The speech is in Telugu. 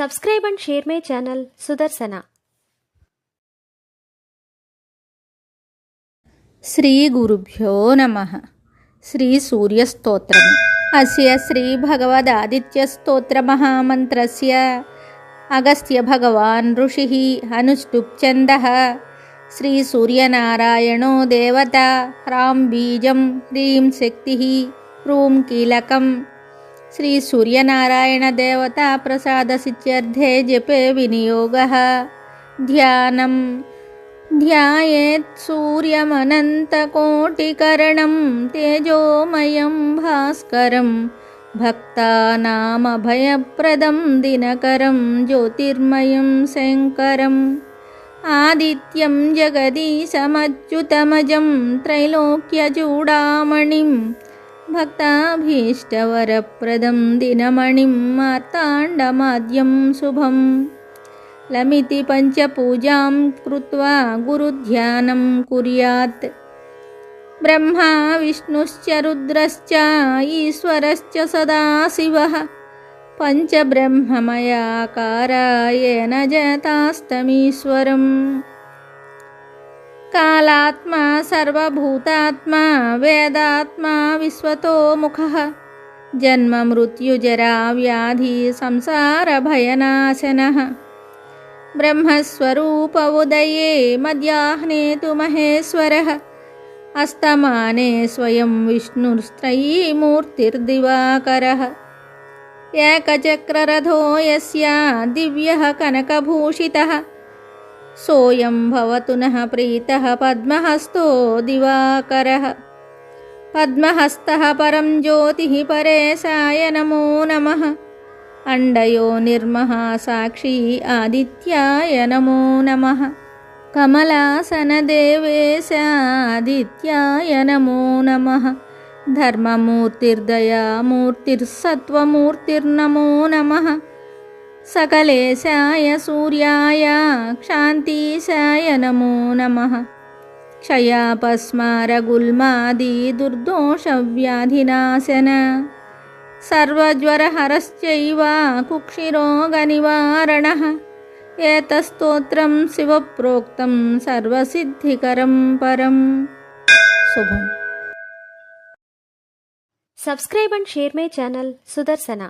Subscribe and share my channel Sudarsana. Shri గురుభ్యో నమః. శ్రీ సూర్యస్తోత్రం. అస్య శ్రీ భగవదాదిత్య స్తోత్ర మహామంత్రస్య అగస్త్య భగవాన్ ఋషిః అనుష్టుప్ ఛందః. శ్రీ సూర్యనారాయణో దేవత. హ్రాం బీజం, హ్రీం శక్తిః, హ్రూం కీలకం. శ్రీ సూర్యనారాయణ దేవత ప్రసాద సిద్ధ్యర్థే జపే వినియోగః. ధ్యానం. ధ్యాయేత్ సూర్యమనంతకోటికరణం తేజోమయం భాస్కరం భక్తానామభయప్రదం దినకరం జ్యోతిర్మయం శంకరం ఆదిత్యం జగదీశమచ్యుతమజం త్రైలోక్యచూడామణిం భక్తాభీష్టవరప్రదం దినమణిం మార్తాండమాద్యం శుభం. లమితి పంచపూజాం కృత్వా గురుధ్యానం కుర్యాత్. బ్రహ్మా విష్ణుశ్చ రుద్రశ్చ ఈశ్వరశ్చ సదాశివః పంచబ్రహ్మమయాకారాయేన జతాస్తమీశ్వరం. కాలాత్మా సర్వభూతాత్మా వేదాత్మా విశ్వతోముఖః జన్మ మృత్యుజరా వ్యాధి సంసారభయనాశనః. బ్రహ్మస్వరూప ఉదయే మధ్యాహ్నే తు మహేశ్వరః అస్తమానే స్వయం విష్ణుస్త్రయీమూర్తిర్దివాకరః. ఏకచక్రరథో యస్య దివ్యః కనకభూషితః సోయం భవతు నః ప్రీతః పద్మహస్తో దివాకరః. పద్మహస్తః పరం జ్యోతిః పరేశాయ నమో నమః. అండయో నిర్మః సాక్షి ఆదిత్యాయ నమో నమః. కమలాసన దేవేశ ఆదిత్యాయ నమో నమః. ధర్మమూర్తిర్దయామూర్తిర్సత్వమూర్తిర్నమో నమః. సకలేశాయ సూర్యాయ క్షాంతీశాయ నమో నమః. క్షయాపస్మారగుల్మాది దుర్దోషవ్యాధినాశన సర్వజ్వరహరశ్చైవ కుక్షిరోగనివారణః. ఏతస్తోత్రం శివప్రోక్తం సర్వసిద్ధికరం పరం. శుభం. Subscribe and share my channel Sudarsana.